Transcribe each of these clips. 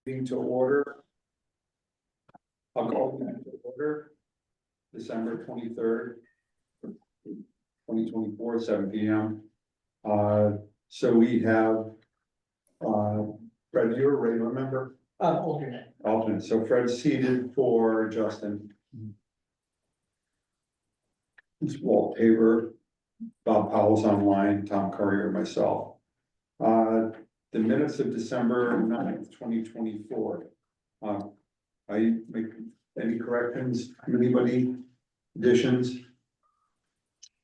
Meeting to order. I'll call the meeting to order. December 23rd, 2024, 7 p.m. So we have, Fred, you're a regular member? Alternate. Alternate. So Fred's seated for Justin. It's Walt Tabor, Bob Powell's online, Tom Currier, myself. The minutes of December 9th, 2024. I make any corrections from anybody, additions?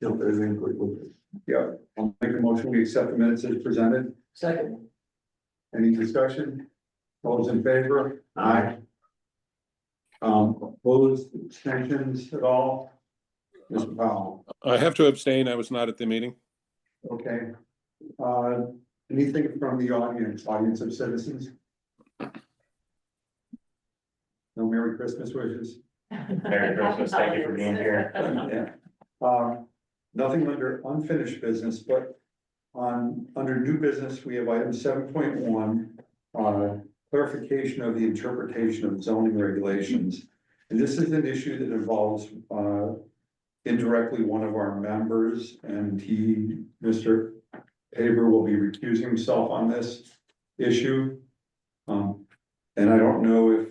No, there's any quick. Yeah, I'll make a motion, we accept the minutes as presented. Second. Any discussion? All those in favor? Aye. Opposed, abstentions at all? Mr. Powell? I have to abstain. I was not at the meeting. Okay. Anything from the audience of citizens? No Merry Christmas wishes? Merry Christmas, thank you for being here. Yeah. Nothing under unfinished business, but under new business, we have item 7.1, clarification of the interpretation of zoning regulations. And this is an issue that involves, indirectly one of our members, and Mr. Tabor will be recusing himself on this issue. And I don't know if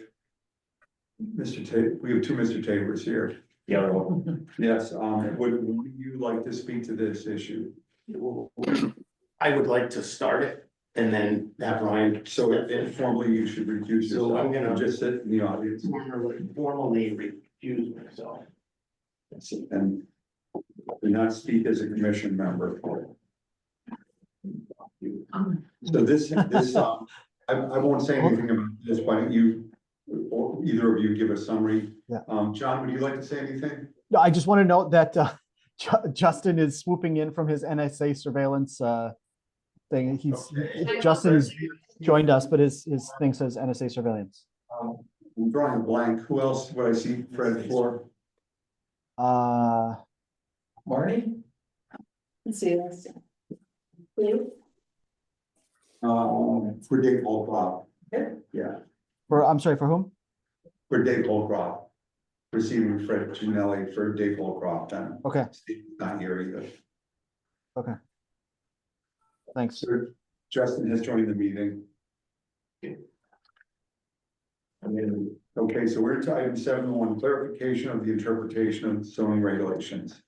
we have two Mr. Tabors here. The other one. Yes, would you like to speak to this issue? I would like to start it and then have Ryan. So informally, you should recuse So yourself. I'm gonna- Just sit in the audience. Formally recuse myself. And do not speak as a commission member. So this, I won't say anything about this. Why don't you, or either of you give a summary? Yeah. John, would you like to say anything? No, I just want to note that Justin is swooping in from his NSA surveillance thing. Justin has joined us, but his thing says NSA surveillance. I'm drawing a blank. Who else would I see Fred for? Marty? Let's see, you? For Dave Holcroft. Yeah, I'm sorry, for whom? for Dave Holcroft. Receiving Fred Gianelli for Dave Holcroft. And Okay, Steve's not here either. thanks. So Justin has joined the meeting. Okay, so we're to item 7.1, clarification of the interpretation of zoning regulations.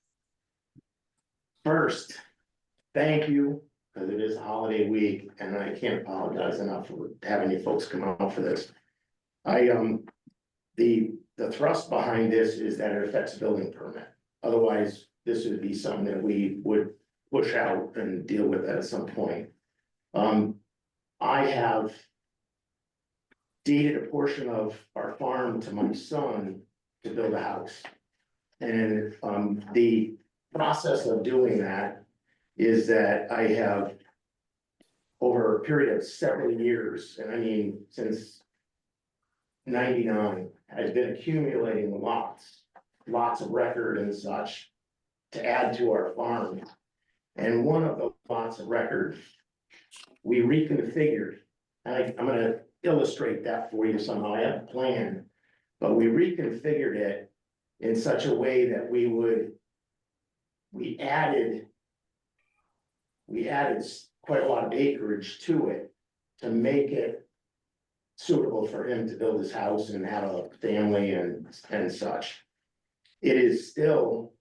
First, thank you, because it is a holiday week and I can't apologize enough for having you folks come out for this. The thrust behind this is that it affects building permit. Otherwise, this would be something that we would push out and deal with at some point. I have deeded a portion of our farm to my son to build a house. And the process of doing that is that I have, over a period of several years, and I mean since 99, I've been accumulating lots of record and such to add to our farm. And one of the lots of record, we reconfigured, and I'm gonna illustrate that for you somehow. I have a plan, but we reconfigured it in such a way that we added quite a lot of acreage to it to make it suitable for him to build his house and have a family and such. It is still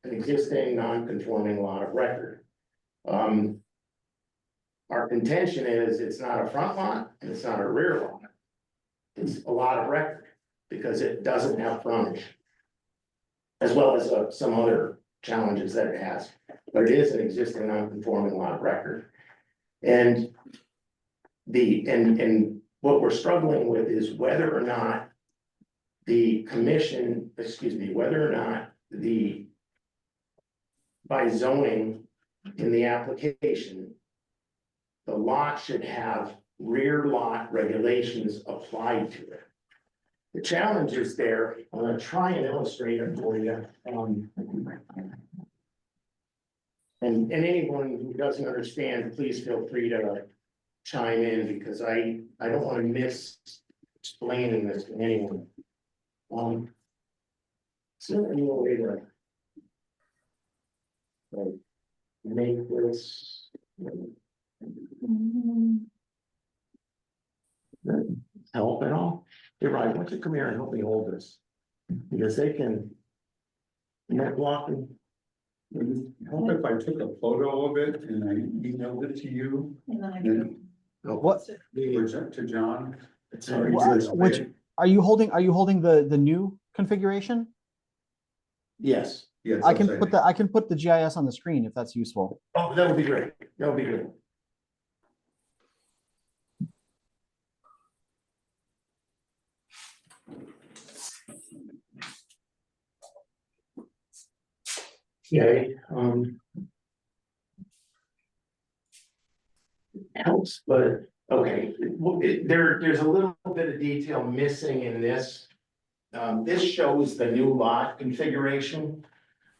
an existing non-conforming lot of record. Our contention is it's not a front lot and it's not a rear lot. It's a lot of record because it doesn't have frontage. As well as some other challenges that it has, but it is an existing non-conforming lot of record. And what we're struggling with is whether or not the commission, whether or not by zoning in the application, the lot should have rear lot regulations applied to it. The challenge is there. I'm gonna try and illustrate it for you. And anyone who doesn't understand, please feel free to chime in, because I don't want to explaining this to anyone. Is there any way to like, make this help at all? Hey, Ryan, why don't you come here and help me hold this? Because they can. Net blocking. Help if I took a photo of it and I emailed it to you, And then I and Oh, What, to John. It's Sorry, already- which, are you holding the new configuration? Yes. Yes, I can put the GIS on the screen if that's useful. Oh, that would be great. That would be great. Okay, helps, but, okay, there's a little bit of detail missing in this. This shows the new lot configuration.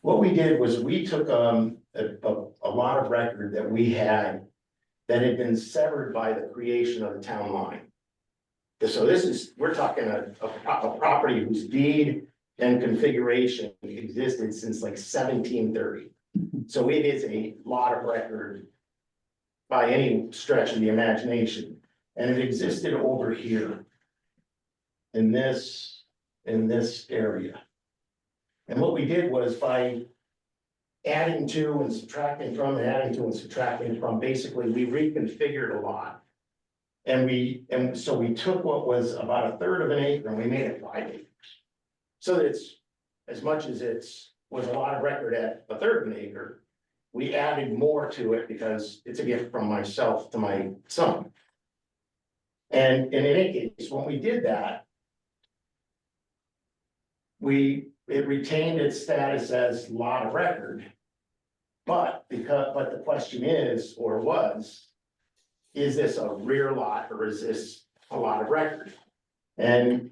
What we did was we took, a lot of record that we had that had been severed by the creation of the town line. So this is, we're talking a property whose deed and configuration existed since like 1730. So it is a lot of record by any stretch of the imagination. And it existed over here in this area. And what we did was by adding to and subtracting from, and adding to and subtracting from, basically we reconfigured a lot. And so we took what was about 1/3 of an acre and we made it 5 acres. So that it's, as much as was a lot of record at 1/3 of an acre, we added more to it because it's a gift from myself to my son. And in any case, when we did that, it retained its status as lot of record. But the question is, or was, is this a rear lot or is this a lot of record? And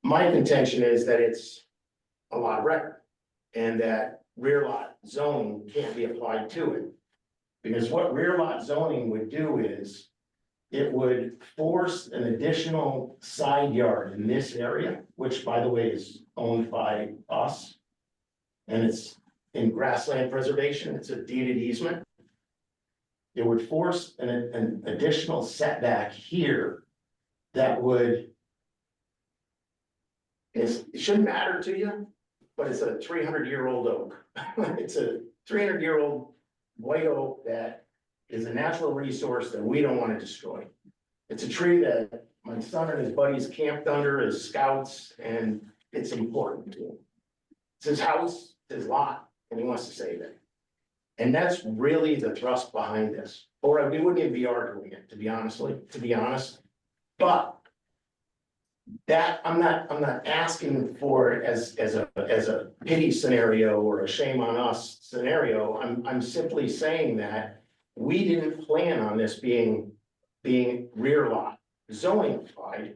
my contention is that it's a lot of record and that rear lot zoning can't be applied to it. Because what rear lot zoning would do is it would force an additional side yard in this area, which by the way is owned by us. And it's in grassland preservation, it's a deeded easement. It would force an additional setback here that would. It shouldn't matter to you, but it's a 300-year-old oak. It's a 300-year-old white oak that is a natural resource that we don't want to destroy. It's a tree that my son and his buddies camped under as scouts, and it's important to him. It's his house, it's his lot, and he wants to save it. And that's really the thrust behind this, or we wouldn't even be arguing it, to be honest. But that, I'm not asking for it as a pity scenario or a shame on us scenario. I'm simply saying that we didn't plan on this being rear lot zoning applied.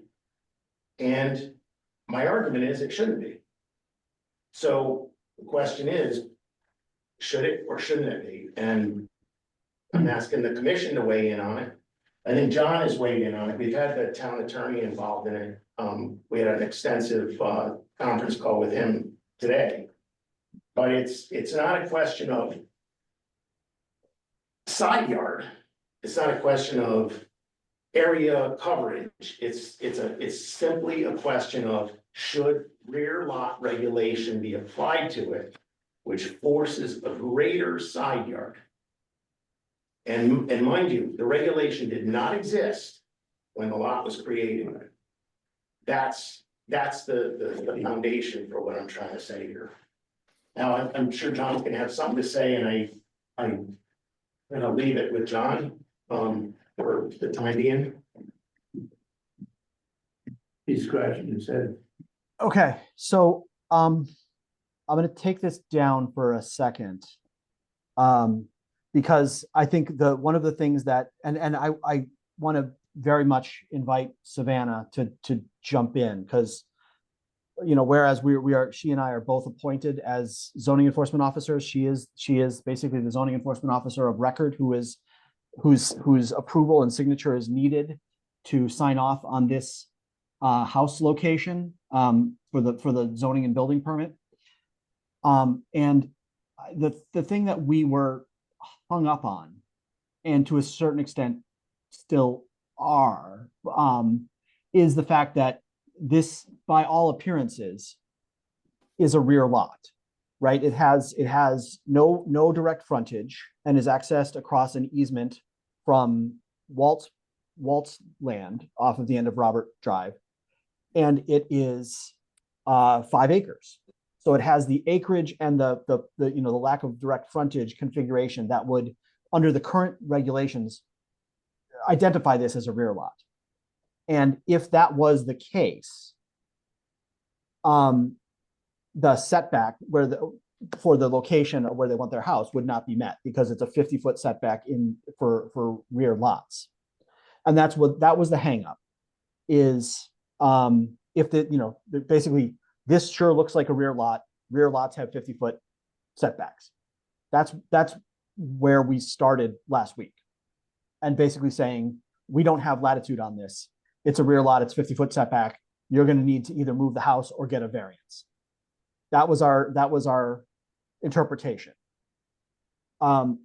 And my argument is it shouldn't be. So the question is, should it or shouldn't it be? And I'm asking the commission to weigh in on it. I think John has weighed in on it. We've had the town attorney involved in it. We had an extensive conference call with him today. But it's not a question of side yard. It's not a question of area coverage. It's simply a question of should rear lot regulation be applied to it, which forces a greater side yard. And mind you, the regulation did not exist when the lot was created. That's the foundation for what I'm trying to say here. Now, I'm sure John's gonna have something to say, and I'm gonna leave it with John, for the time being. He's scratching his head. Okay, so I'm gonna take this down for a second. Because I think one of the things that, and I want to very much invite Savannah to jump in, because whereas she and I are both appointed as zoning enforcement officers, she is basically the zoning enforcement officer of record whose approval and signature is needed to sign off on this house location for the zoning and building permit. And the thing that we were hung up on, and to a certain extent still are, is the fact that this, by all appearances, is a rear lot, right? It has no direct frontage and is accessed across an easement from Walt's land off of the end of Robert Drive. And it is 5 acres. So it has the acreage and the lack of direct frontage configuration that would, under the current regulations, identify this as a rear lot. And if that was the case, the setback for the location of where they want their house would not be met, because it's a 50-foot setback for rear lots. And that was the hangup, is if basically this sure looks like a rear lot. Rear lots have 50-foot setbacks. That's where we started last week, and basically saying we don't have latitude on this. It's a rear lot. It's 50-foot setback. You're going to need to either move the house or get a variance. That was our interpretation. Upon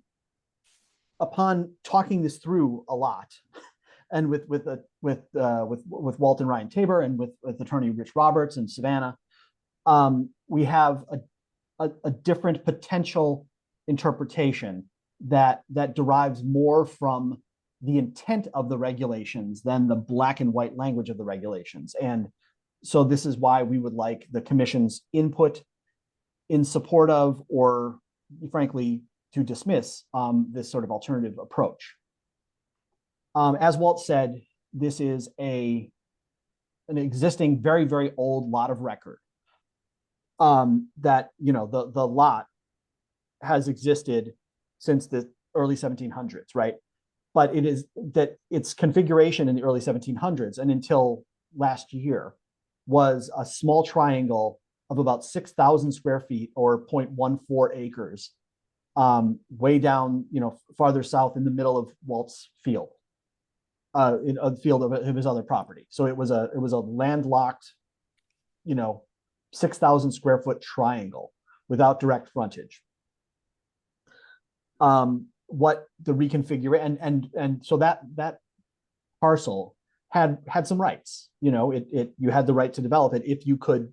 talking this through a lot, and with Walt and Ryan Tabor, and with attorney Rich Roberts and Savannah, we have a different potential interpretation that derives more from the intent of the regulations than the black and white language of the regulations. And so this is why we would like the commission's input in support of, or frankly, to dismiss this sort of alternative approach. As Walt said, this is an existing, very, very old lot of record. That, the lot has existed since the early 1700s, right? But it is that its configuration in the early 1700s and until last year was a small triangle of about 6,000 square feet, or 0.14 acres, way down, farther south in the middle of Walt's field, in a field of his other property. So it was a landlocked, 6,000 square foot triangle without direct frontage. What the reconfiguration, and so that parcel had some rights. You had the right to develop it if you could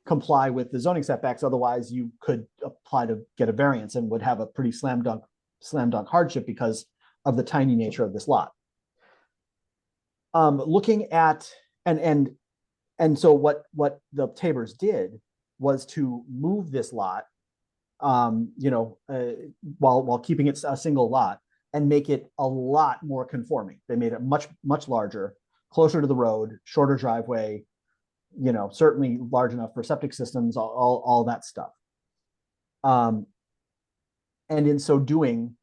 comply with the zoning setbacks. Otherwise, you could apply to get a variance and would have a pretty slam dunk hardship because of the tiny nature of this lot. Looking at and so what the Tabors did was to move this lot, while keeping it a single lot, and make it a lot more conforming. They made it much larger, closer to the road, shorter driveway, certainly large enough for septic systems, all that stuff. And in so doing,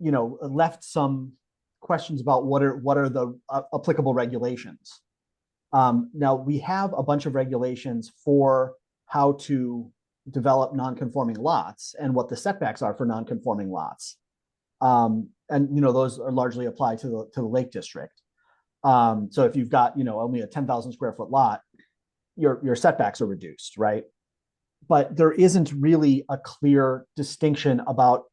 left some questions about what are the applicable regulations. Now we have a bunch of regulations for how to develop non-conforming lots and what the setbacks are for non-conforming lots. And those are largely applied to the Lake District. So if you've got only a 10,000 square foot lot, your setbacks are reduced, right? But there isn't really a clear distinction about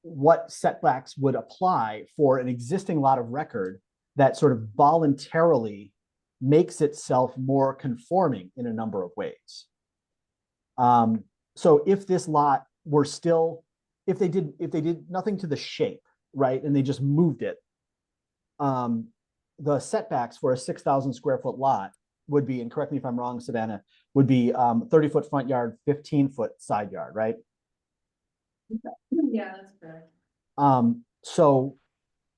what setbacks would apply for an existing lot of record that sort of voluntarily makes itself more conforming in a number of ways. So if this lot were still, if they did nothing to the shape, right, and they just moved it, the setbacks for a 6,000 square foot lot would be, and correct me if I'm wrong, Savannah, would be 30-foot front yard, 15-foot side yard, right? Yeah, that's correct. So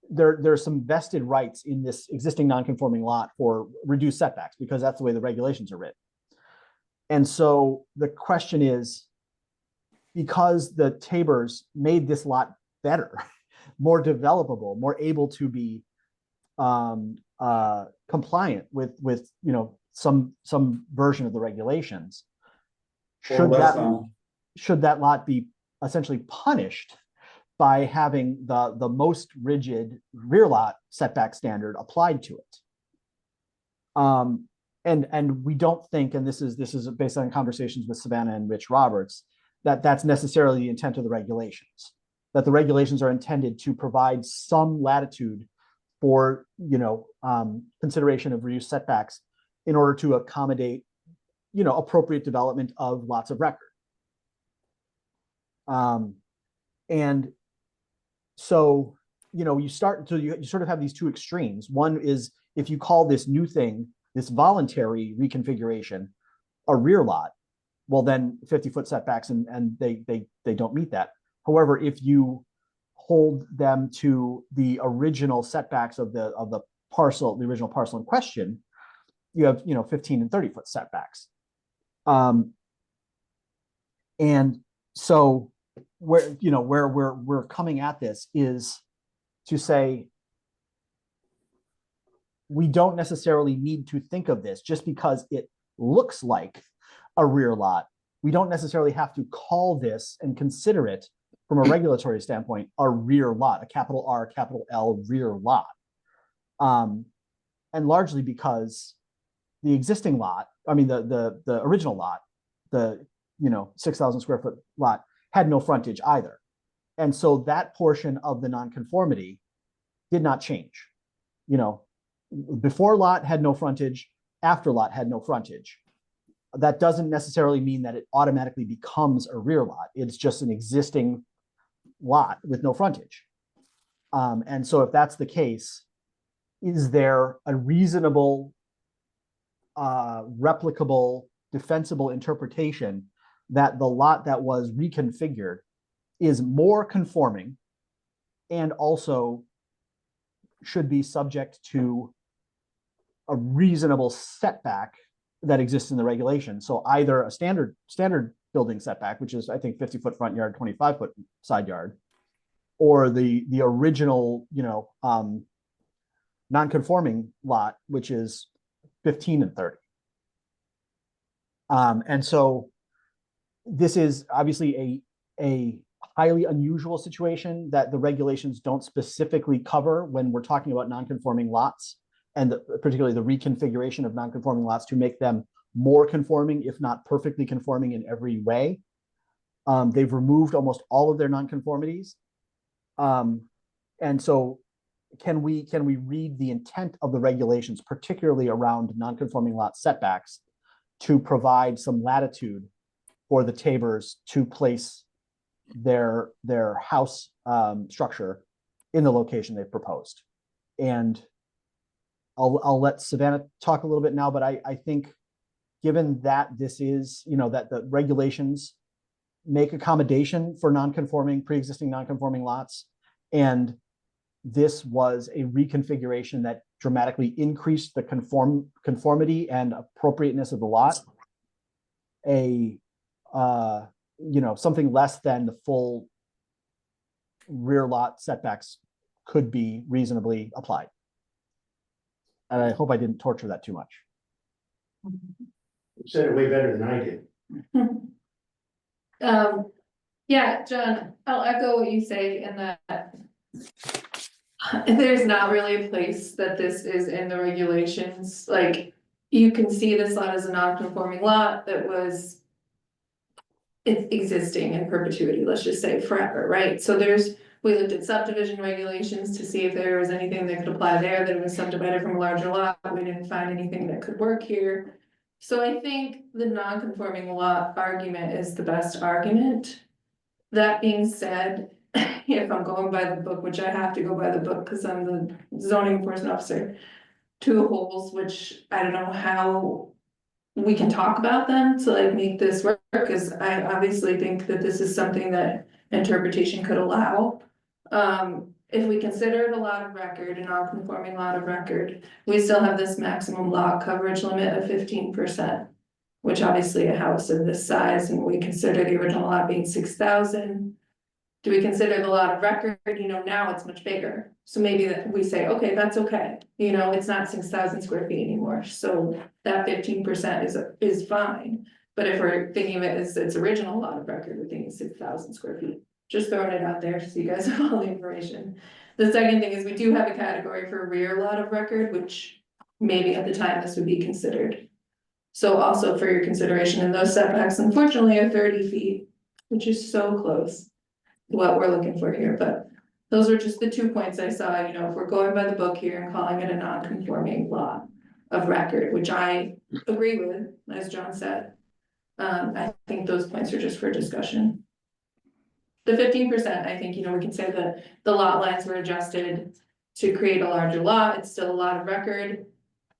there's some vested rights in this existing non-conforming lot for reduced setbacks, because that's the way the regulations are written. And so the question is, because the Tabors made this lot better, more developable, more able to be compliant with some version of the regulations, should that lot be essentially punished by having the most rigid rear lot setback standard applied to it. And we don't think, and this is based on conversations with Savannah and Rich Roberts, that that's necessarily the intent of the regulations, that the regulations are intended to provide some latitude for, consideration of reuse setbacks in order to accommodate, appropriate development of lots of record. And so, you start to, you sort of have these two extremes. One is if you call this new thing, this voluntary reconfiguration, a rear lot, well, then 50-foot setbacks and they don't meet that. However, if you hold them to the original setbacks of the parcel, the original parcel in question, you have 15 and 30-foot setbacks. And so where we're coming at this is to say we don't necessarily need to think of this just because it looks like a rear lot. We don't necessarily have to call this and consider it from a regulatory standpoint a rear lot, a capital R, capital L rear lot. And largely because the existing lot, I mean the original lot, the 6,000 square foot lot had no frontage either. And so that portion of the nonconformity did not change. Before lot had no frontage, after lot had no frontage. That doesn't necessarily mean that it automatically becomes a rear lot. It's just an existing lot with no frontage. And so if that's the case, is there a reasonable, replicable, defensible interpretation that the lot that was reconfigured is more conforming and also should be subject to a reasonable setback that exists in the regulation? So either a standard building setback, which is I think 50-foot front yard, 25-foot side yard, or the original non-conforming lot, which is 15 and 30. And so this is obviously a highly unusual situation that the regulations don't specifically cover when we're talking about non-conforming lots, and particularly the reconfiguration of non-conforming lots to make them more conforming, if not perfectly conforming in every way. They've removed almost all of their non-conformities. And so can we read the intent of the regulations, particularly around non-conforming lot setbacks, to provide some latitude for the Tabors to place their house structure in the location they've proposed? And I'll let Savannah talk a little bit now, but I think given that this is, that the regulations make accommodation for pre-existing non-conforming lots, and this was a reconfiguration that dramatically increased the conformity and appropriateness of the lot, something less than the full rear lot setbacks could be reasonably applied. And I hope I didn't torture that too much. You said it way better than I did. Yeah, John, I'll echo what you say in that there's not really a place that this is in the regulations. Like, you can see this lot as a non-conforming lot that was existing in perpetuity, let's just say forever, right? So we looked at subdivision regulations to see if there was anything that could apply there that was subdivided from a larger lot. We didn't find anything that could work here. So I think the non-conforming lot argument is the best argument. That being said, if I'm going by the book, which I have to go by the book because I'm the zoning enforcement officer, 2 holes, which I don't know how we can talk about them to like make this work, because I obviously think that this is something that interpretation could allow. If we consider it a lot of record, a non-conforming lot of record, we still have this maximum lot coverage limit of 15%, which obviously a house of this size, and we consider the original lot being 6,000. Do we consider the lot of record? Now it's much bigger. So maybe that we say, okay, that's okay. It's not 6,000 square feet anymore. So that 15% is fine. But if we're thinking of it as its original lot of record, we're thinking 6,000 square feet. Just throwing it out there so you guys have all the information. The second thing is we do have a category for rear lot of record, which maybe at the time this would be considered. So also for your consideration, and those setbacks unfortunately are 30 feet, which is so close to what we're looking for here, but those are just the 2 points I saw, you know, if we're going by the book here and calling it a non-conforming lot of record, which I agree with, as John said. I think those points are just for discussion. The 15%, I think, you know, we can say that the lot lines were adjusted to create a larger lot, it's still a lot of record.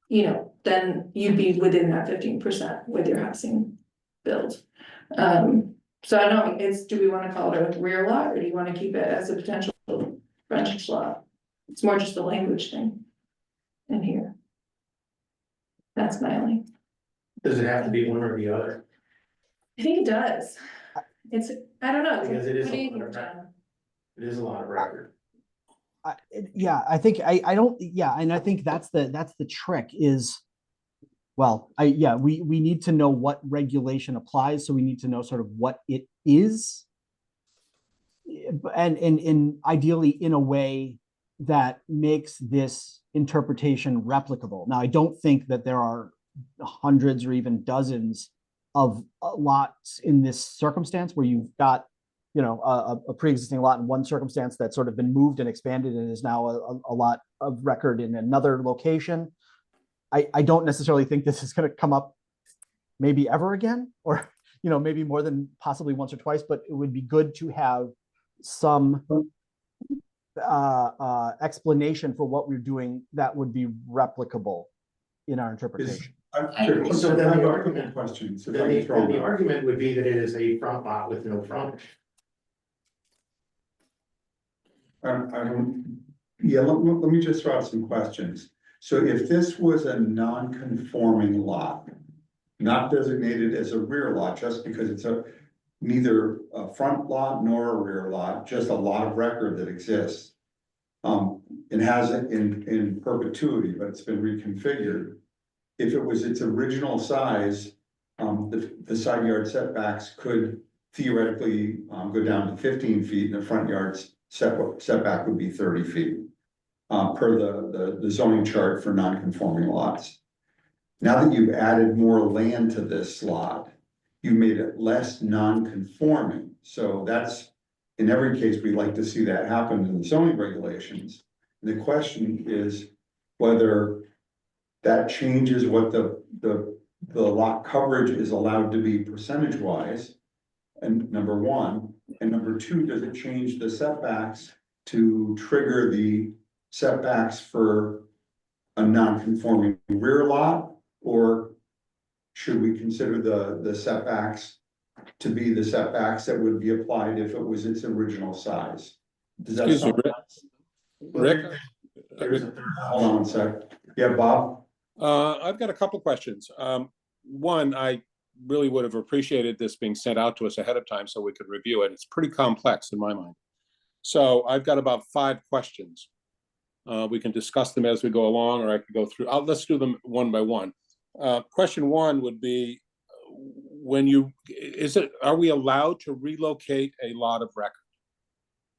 You know, then you'd be within that 15% with your housing build. So I don't know, do we wanna call it a rear lot, or do you wanna keep it as a potential frontage lot? It's more just a language thing in here. That's my only, Does it have to be one or the other? I think it does. I don't know. Because it is What do you a lot think, of John? It is a lot of record. Yeah, I think I don't, yeah, and I think that's the trick is, well, we need to know what regulation applies, so we need to know sort of what it is. And ideally in a way that makes this interpretation replicable. Now, I don't think that there are hundreds or even dozens of lots in this circumstance where you've got, you know, a pre-existing lot in one circumstance that's sort of been moved and expanded and is now a lot of record in another location. I don't necessarily think this is going to come up maybe ever again, or, you know, maybe more than possibly once or twice, but it would be good to have some explanation for what we're doing that would be replicable in our interpretation. Sure, So so then I have the a argument- couple questions. If Then I the, can throw then the them out. argument would be that it is a front lot with no frontage. I don't, yeah, let me just throw out some questions. So if this was a non-conforming lot, not designated as a rear lot, just because it's neither a front lot nor a rear lot, just a lot of record that exists. It has it in perpetuity, but it's been reconfigured. If it was its original size, the side yard setbacks could theoretically go down to 15 feet, and the front yard's setback would be 30 feet. Per the zoning chart for non-conforming lots. Now that you've added more land to this lot, you made it less non-conforming. So that's, in every case, we'd like to see that happen in the zoning regulations. And the question is whether that changes what the lot coverage is allowed to be percentage-wise. And number one, and number two, does it change the setbacks to trigger the setbacks for a non-conforming rear lot? Or should we consider the setbacks to be the setbacks that would be applied if it was its original size? Does that Excuse me, sound? Rick? There's a third Hold on a sec. Yeah, Bob? I've got a couple questions. One, I really would have appreciated this being sent out to us ahead of time so we could review it. It's pretty complex in my mind. So I've got about 5 questions. We can discuss them as we go along, or I could go through. Let's do them one by one. Question 1 would be, are we allowed to relocate a lot of record?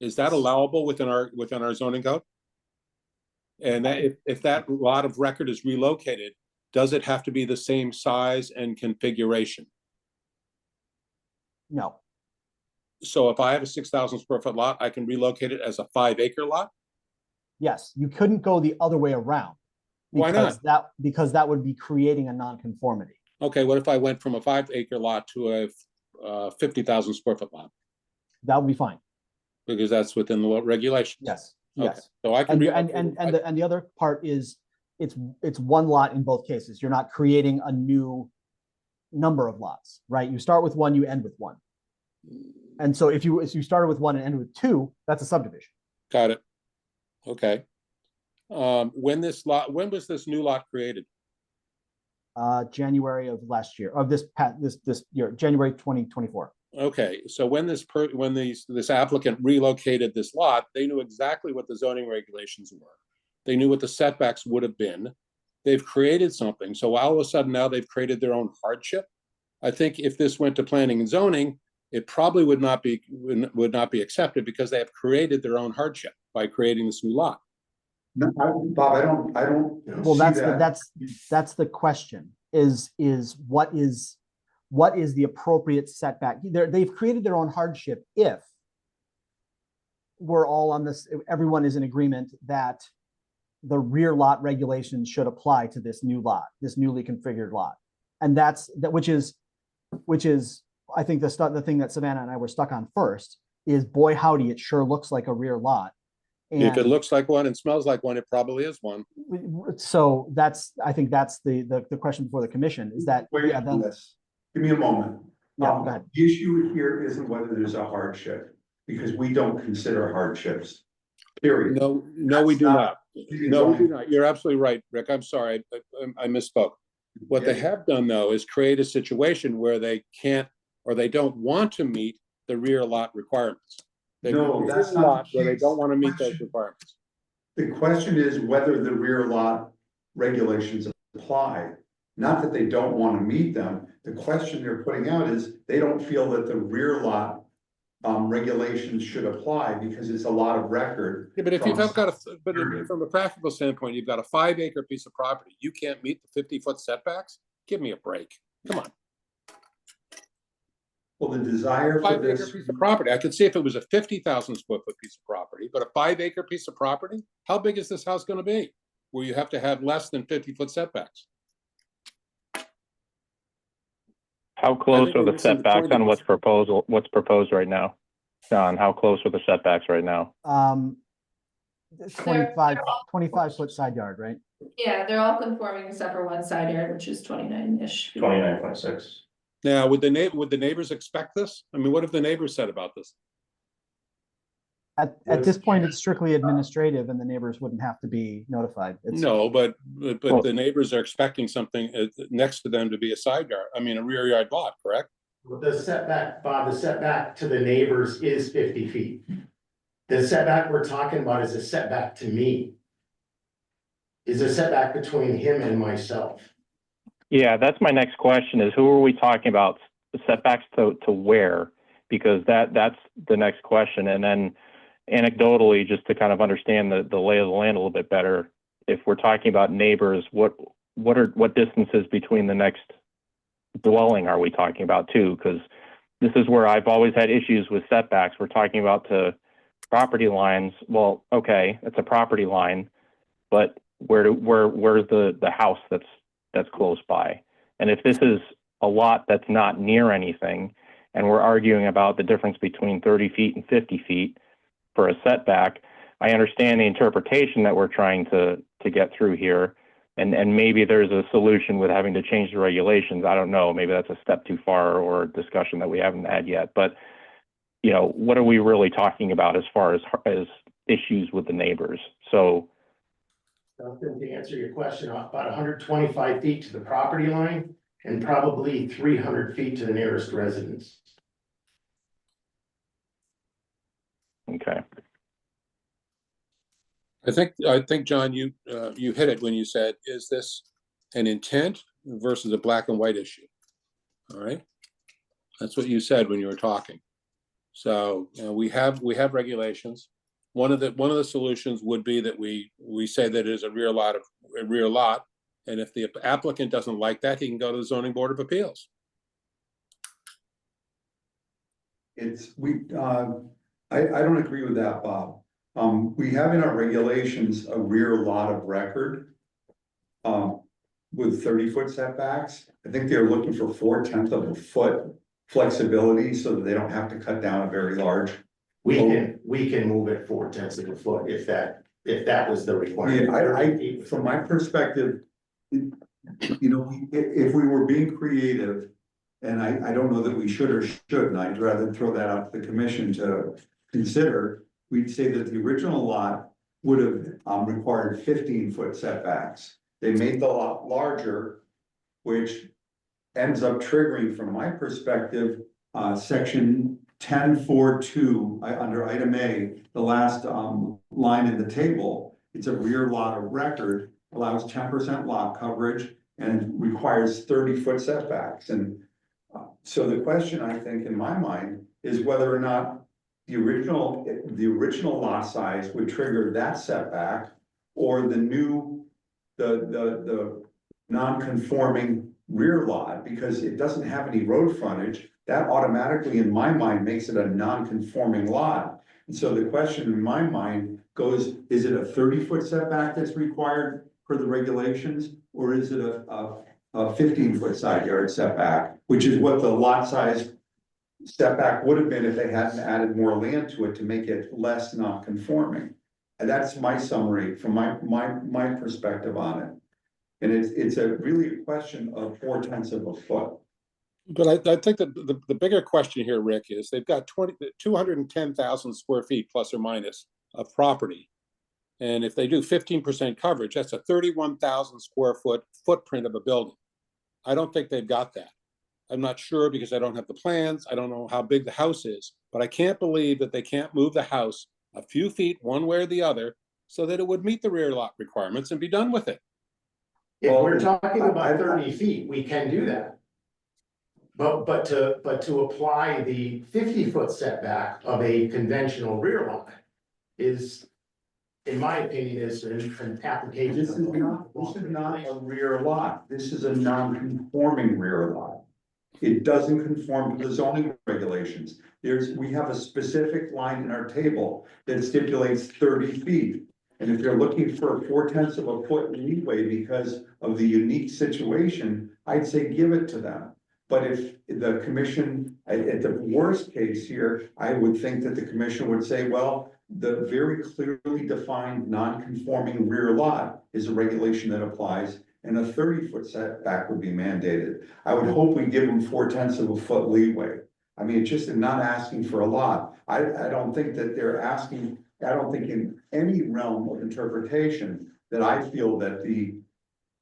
Is that allowable within our zoning code? And that if that lot of record is relocated, does it have to be the same size and configuration? No, So if I have a 6,000 square foot lot, I can relocate it as a 5-acre lot? yes, you couldn't go the other way around. Why not? Because that would be creating a nonconformity. Okay, what if I went from a 5-acre lot to a 50,000 square foot lot? That would be fine. Because that's within the regulations. Yes, Okay, yes. so I can And the other part is it's one lot in both cases. You're not creating a new number of lots, right? You start with one, you end with one. And so if you started with one and ended with 2, that's a subdivision. Got it. Okay. When was this new lot created? January of last year, of this year, January 2024. Okay, so when this applicant relocated this lot, they knew exactly what the zoning regulations were. They knew what the setbacks would have been. They've created something. So all of a sudden now they've created their own hardship. I think if this went to planning and zoning, it probably would not be accepted because they have created their own hardship by creating this new lot. No, Bob, I don't Well, see that. that's the question, is what is the appropriate setback? They've created their own hardship if we're all on this, everyone is in agreement that the rear lot regulations should apply to this new lot, this newly configured lot. And which is, I think the thing that Savannah and I were stuck on first is, boy, howdy, it sure looks like a rear lot. If it And looks like one and smells like one, it probably is one. so I think that's the question before the commission is that, Wait, yeah, let's, give me a moment. Yeah, go ahead. The issue here isn't whether there's a hardship, because we don't consider hardships, period. No, we do not. No, we do zoning. not. You're absolutely right, Rick. I'm sorry. I misspoke. What they have done, though, is create a situation where they can't, or they don't want to meet the rear lot requirements. No, that's not the where they case. don't want to meet those requirements. The question is whether the rear lot regulations apply, not that they don't want to meet them. The question they're putting out is they don't feel that the rear lot regulations should apply because it's a lot of record. Yeah, but if you've got but Period. from a practical standpoint, you've got a 5-acre piece of property, you can't meet the 50-foot setbacks? Give me a break. Come on. Well, the desire for 5-acre this, piece of property. I could see if it was a 50,000 square foot piece of property, but a 5-acre piece of property, how big is this house going to be? Where you have to have less than 50-foot setbacks. How close think are we're the missing the setbacks point on of what's proposed right now? John, how close are the setbacks right now? 25 foot side yard, right? Yeah, they're all conforming except for one side yard, which is 29-ish. 29.6. Now, would the neighbors expect this? I mean, what have the neighbors said about this? At this point, it's strictly administrative and the neighbors wouldn't have to be notified. No, but Well- the neighbors are expecting something next to them to be a side yard, I mean, a rear yard lot, correct? The setback, Bob, the setback to the neighbors is 50 feet. The setback we're talking about is a setback to me. Is a setback between him and myself. Yeah, that's my next question is who are we talking about? The setbacks to where? Because that's the next question. And then anecdotally, just to kind of understand the lay of the land a little bit better, if we're talking about neighbors, what distances between the next dwelling are we talking about too? Because this is where I've always had issues with setbacks. We're talking about the property lines. Well, okay, it's a property line, but where's the house that's close by? And if this is a lot that's not near anything, and we're arguing about the difference between 30 feet and 50 feet for a setback, I understand the interpretation that we're trying to get through here. And maybe there's a solution with having to change the regulations. I don't know. Maybe that's a step too far or a discussion that we haven't had yet. But, you know, what are we really talking about as far as issues with the neighbors? So, Justin, to answer your question, about 125 feet to the property line and probably 300 feet to the nearest residence. okay. I think, John, you hit it when you said, is this an intent versus a black and white issue? All right. That's what you said when you were talking. So we have regulations. One of the solutions would be that we say that it is a rear lot, and if the applicant doesn't like that, he can go to the zoning board of appeals. I don't agree with that, Bob. We have in our regulations a rear lot of record. With 30-foot setbacks. I think they're looking for 4/10 of a foot flexibility so that they don't have to cut down a very large. We can move it 4/10 of a foot if that was the requirement. Yeah, from my perspective, you know, if we were being creative, and I don't know that we should or shouldn't, I'd rather throw that out to the commission to consider. We'd say that the original lot would have required 15-foot setbacks. They made the lot larger, which ends up triggering, from my perspective, section 10.4.2 under item A, the last line in the table. It's a rear lot of record, allows 10% lot coverage, and requires 30-foot setbacks. And So the question, I think, in my mind, is whether or not the original lot size would trigger that setback, or the new, the non-conforming rear lot, because it doesn't have any road frontage, that automatically, in my mind, makes it a non-conforming lot. And so the question in my mind goes, is it a 30-foot setback that's required per the regulations, or is it a 15-foot side yard setback, which is what the lot size setback would have been if they hadn't added more land to it to make it less non-conforming. And that's my summary from my perspective on it. And it's a really a question of 4/10 of a foot. But I think that the bigger question here, Rick, is they've got 210,000 square feet plus or minus of property. And if they do 15% coverage, that's a 31,000 square foot footprint of a building. I don't think they've got that. I'm not sure because I don't have the plans. I don't know how big the house is, but I can't believe that they can't move the house a few feet one way or the other so that it would meet the rear lot requirements and be done with it. If Well, we're talking I- about 30 feet, we can do that. But to apply the 50-foot setback of a conventional rear line is, in my opinion, is an application. This is not a rear lot. This is a non-conforming rear lot. It doesn't conform to the zoning regulations. We have a specific line in our table that stipulates 30 feet. And if you're looking for 4/10 of a foot leeway because of the unique situation, I'd say give it to them. But if the commission, at the worst case here, I would think that the commission would say, well, the very clearly defined non-conforming rear lot is a regulation that applies, and a 30-foot setback would be mandated. I would hope we give them 4/10 of a foot leeway. I mean, it's just not asking for a lot. I don't think that they're asking, I don't think in any realm of interpretation that I feel that the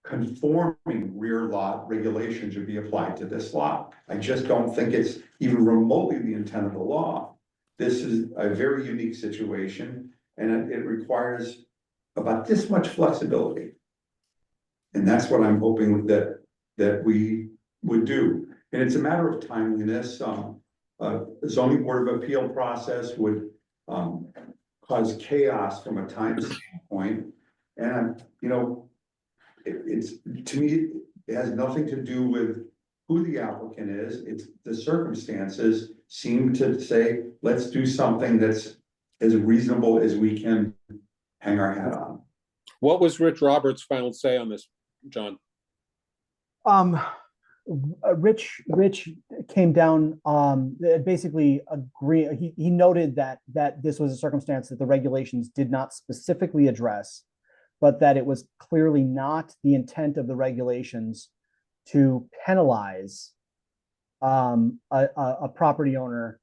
conforming rear lot regulations should be applied to this lot. I just don't think it's even remotely the intent of the law. This is a very unique situation, and it requires about this much flexibility. And that's what I'm hoping that we would do. And it's a matter of timeliness. Zoning Board of Appeal process would cause chaos from a time standpoint. And, you know, it's, to me, it has nothing to do with who the applicant is. It's the circumstances seem to say, let's do something that's as reasonable as we can hang our hat on. What was Rich Roberts' final say on this, John? Rich came down, basically agree, he noted that this was a circumstance that the regulations did not specifically address, but that it was clearly not the intent of the regulations to penalize a property owner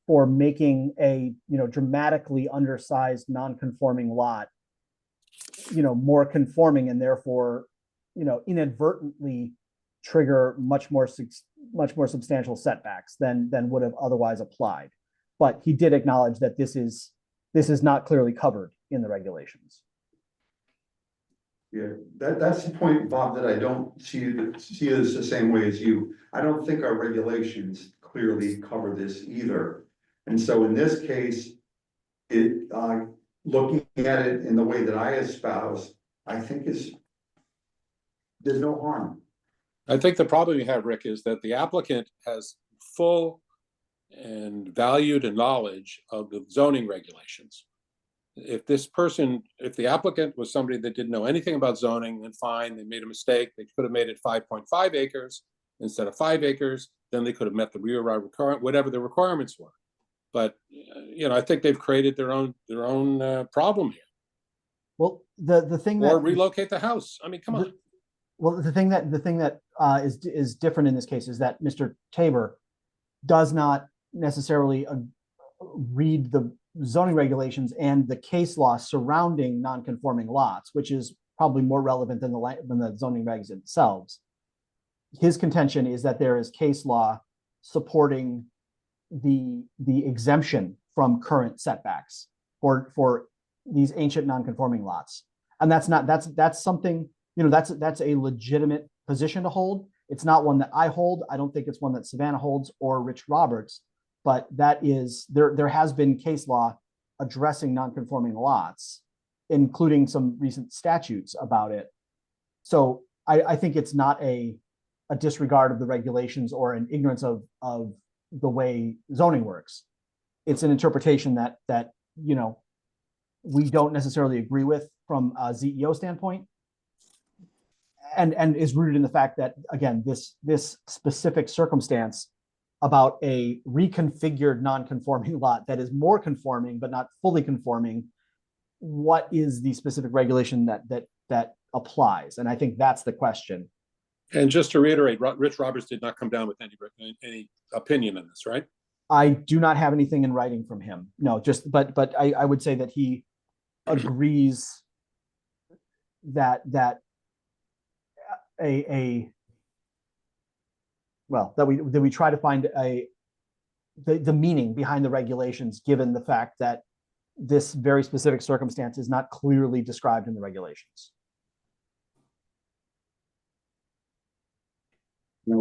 for making a, dramatically undersized non-conforming lot, more conforming, and therefore, inadvertently trigger much more substantial setbacks than would have otherwise applied. But he did acknowledge that this is not clearly covered in the regulations. Yeah, that's the point, Bob, that I don't see this the same way as you. I don't think our regulations clearly cover this either. And so in this case, looking at it in the way that I espouse, I think there's no harm. I think the problem you have, Rick, is that the applicant has full and valued knowledge of the zoning regulations. If the applicant was somebody that didn't know anything about zoning, then fine, they made a mistake. They could have made it 5.5 acres instead of 5 acres. Then they could have met the rear yard requirement, whatever the requirements were. But I think they've created their own problem here. Well, the thing Or that relocate the house. I mean, come on. Well, the thing that is different in this case is that Mr. Tabor does not necessarily read the zoning regulations and the case law surrounding non-conforming lots, which is probably more relevant than the zoning regs themselves. His contention is that there is case law supporting the exemption from current setbacks for these ancient non-conforming lots, and that's something, that's a legitimate position to hold. It's not one that I hold. I don't think it's one that Savannah holds or Rich Roberts, but that is, there has been case law addressing non-conforming lots, including some recent statutes about it. So I think it's not a disregard of the regulations or an ignorance of the way zoning works. It's an interpretation that you know, we don't necessarily agree with from a ZEO standpoint, and is rooted in the fact that, again, this specific circumstance about a reconfigured non-conforming lot that is more conforming but not fully conforming, what is the specific regulation that applies? And I think that's the question. And just to reiterate, Rich Roberts did not come down with any opinion on this, right? I do not have anything in writing from him. No, just but I would say that he agrees that we try to find the meaning behind the regulations, given the fact that this very specific circumstance is not clearly described in the regulations. It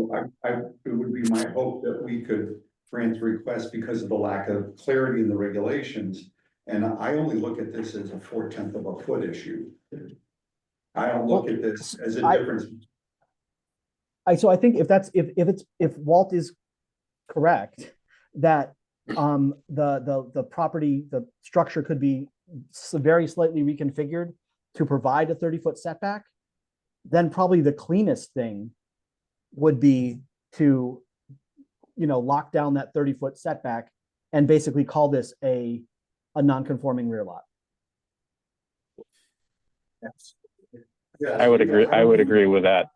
would be my hope that we could grant the request because of the lack of clarity in the regulations. And I only look at this as a 4/10 of a foot issue. I don't look at this as a difference. So I think if Walt is correct, that the property, the structure could be very slightly reconfigured to provide a 30-foot setback, then probably the cleanest thing would be to, lock down that 30-foot setback and basically call this a non-conforming rear lot. I would agree with that.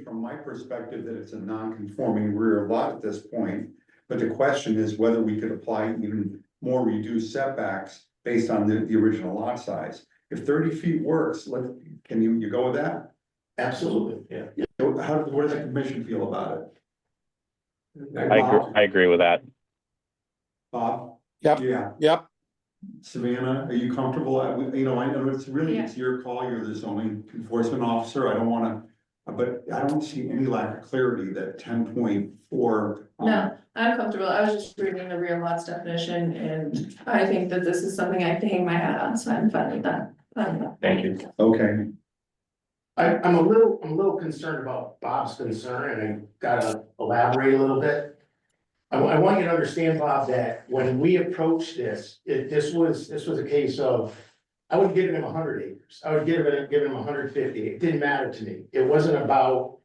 From my perspective, that it's a non-conforming rear lot at this point, but the question is whether we could apply even more reduced setbacks based on the original lot size. If 30 feet works, can you go with that? Absolutely, yeah. What does the commission feel about it? I agree with that. Bob? Yep. Yeah. Yep. Savannah, are you comfortable? I know it's your call. You're the zoning enforcement officer. I don't want to, but I don't see any lack of clarity that 10.4. No, I'm comfortable. I was just reading the rear lots definition, and I think that this is something I have to hang my hat on, so I'm fine with that. Thank you. Okay. I'm a little concerned about Bob's concern, and I gotta elaborate a little bit. I want you to understand, Bob, that when we approached this, this was a case of, I would give him 100 acres. I would give him 150. It didn't matter to me. It wasn't about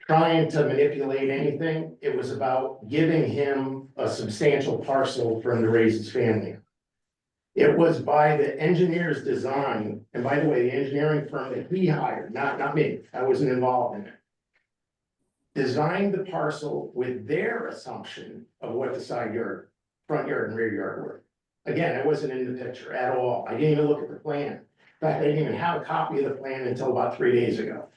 trying to manipulate anything. It was about giving him a substantial parcel for him to raise his family. It was by the engineer's design, and by the way, the engineering firm that he hired, not me, I wasn't involved in it, designed the parcel with their assumption of what the side yard, front yard and rear yard were. Again, I wasn't in the picture at all. I didn't even look at the plan. In fact, I didn't even have a copy of the plan until about 3 days ago.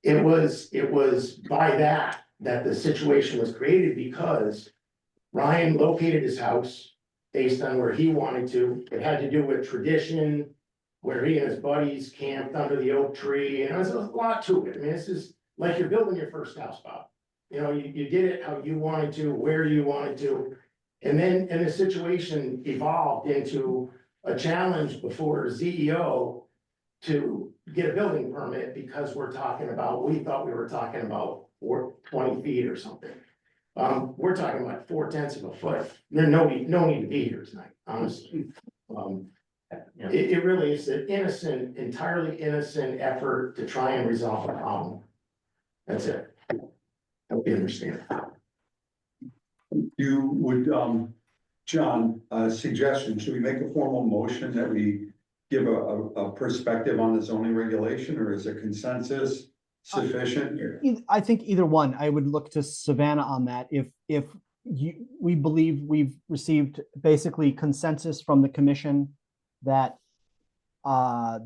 It was by that the situation was created, because Ryan located his house based on where he wanted to. It had to do with tradition, where he and his buddies camped under the oak tree, and there's a lot to it. I mean, this is like you're building your first house, Bob. You did it how you wanted to, where you wanted to. And then, the situation evolved into a challenge before ZEO to get a building permit, because we thought we were talking about 20 feet or something. We're talking about 4/10 of a foot. There's no need to be here tonight, honestly. It really is an entirely innocent effort to try and resolve a problem. That's it. I hope you understand. You would, John, suggestion, should we make a formal motion that we give a perspective on the zoning regulation, or is a consensus sufficient? I think either one. I would look to Savannah on that. If we believe we've received basically consensus from the commission that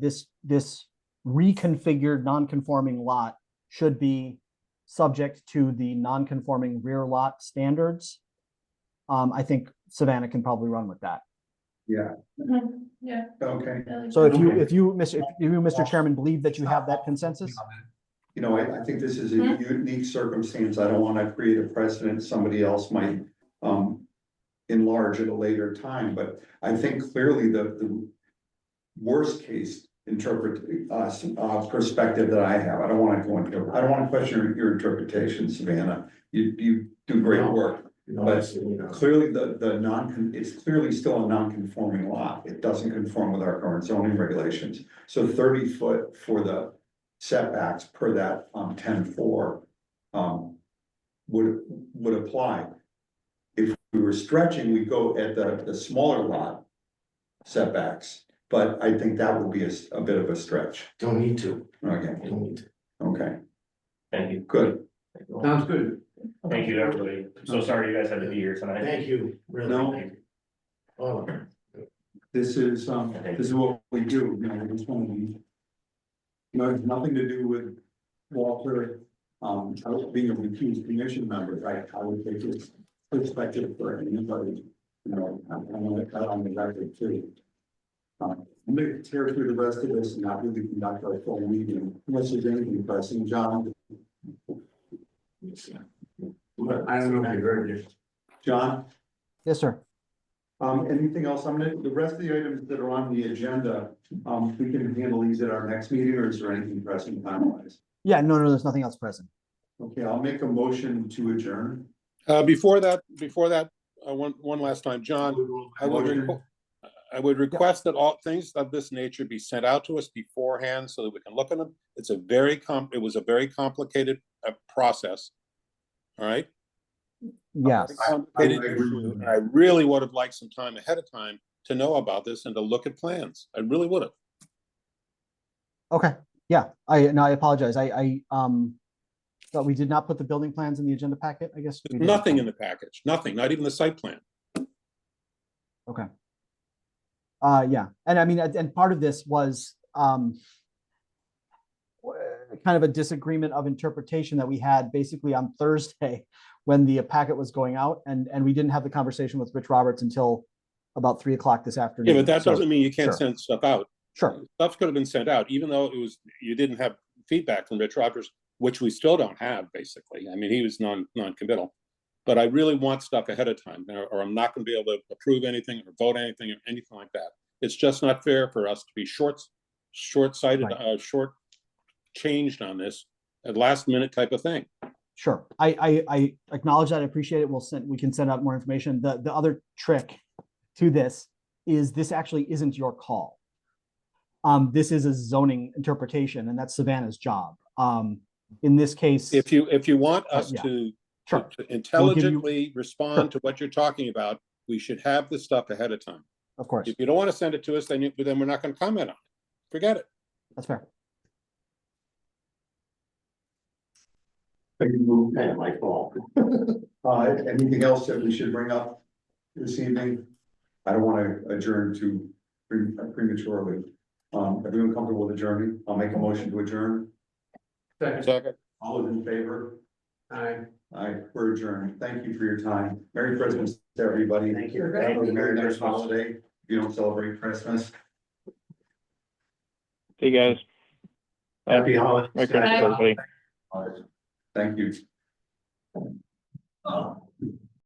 this reconfigured non-conforming lot should be subject to the non-conforming rear lot standards, I think Savannah can probably run with that. Yeah. Yeah. Okay. So if you, Mr. Chairman, believe that you have that consensus? you know, I think this is a unique circumstance. I don't want to create a precedent. Somebody else might, enlarge at a later time, but I think clearly the worst case perspective that I have, I don't want to question your interpretation, Savannah. You do great work. But clearly it's clearly still a non-conforming lot. It doesn't conform with our current zoning regulations. So 30 foot for the setbacks per that 10-4 would apply. If we were stretching, we go at the smaller lot setbacks, but I think that would be a bit of a stretch. Don't need to, Okay, don't need to. okay, Thank you. good. Sounds good. Thank you, everybody. So sorry you guys had to be here tonight. Thank you, really. No. Thank you. Oh, This is what we do, you know, we just want to be. You know, it has nothing to do with Walter, being a recused commission member, right? I would take his perspective for anybody, you know, I want that on the record too. I'm gonna tear through the rest of this and not really conduct our full meeting, unless there's anything pressing, John. I don't know if you heard this. John? Yes, sir. Anything else? The rest of the items that are on the agenda, we can handle these at our next meeting, or is there anything pressing time-wise? Yeah, no, there's nothing else present. Okay, I'll make a motion to adjourn. Before that, one last time, John, I would request that all things of this nature be sent out to us beforehand so that we can look at them. It's a it was a very complicated process. All right. Yes. Complicated issue, and I really would have liked some time ahead of time to know about this and to look at plans. I really would have. Okay. Yeah. I apologize. I thought we did not put the building plans in the agenda packet. I guess we There's did. nothing in the package, nothing, not even the site plan. Okay. Yeah, and I mean, and part of this was kind of a disagreement of interpretation that we had basically on Thursday when the packet was going out, and we didn't have the conversation with Rich Roberts until about 3 o'clock this afternoon. Yeah, but that So, doesn't mean you can't sure. send stuff out. Sure. Stuff could have been sent out, even though you didn't have feedback from Rich Rogers, which we still don't have, basically. I mean, he was non-committal. But I really want stuff ahead of time, or I'm not going to be able to approve anything or vote anything or anything like that. It's just not fair for us to be short-sighted, Right. short-changed on this, a last-minute type of thing. Sure. I acknowledge that. I appreciate it. We can send out more information. The other trick to this is this actually isn't your call. This is a zoning interpretation, and that's Savannah's job. In this case, If you want us yeah. to Sure. to intelligently respond to what you're talking about, we should have the stuff ahead of time. Of course, If you don't want to send it to us, then we're not going to comment on it. Forget it. that's fair. kind of my fault. Anything else that we should bring up this evening? I don't want to adjourn too prematurely. Everyone comfortable with adjourning? I'll make a motion to adjourn. Second. All those in favor? Aye. Aye, we're adjourned. Thank you for your time. Merry Christmas to everybody. Thank you. Have a Merry next holiday. If you don't celebrate Christmas. See you guys. Happy holidays. Merry Christmas, everybody. Thank you. Oh.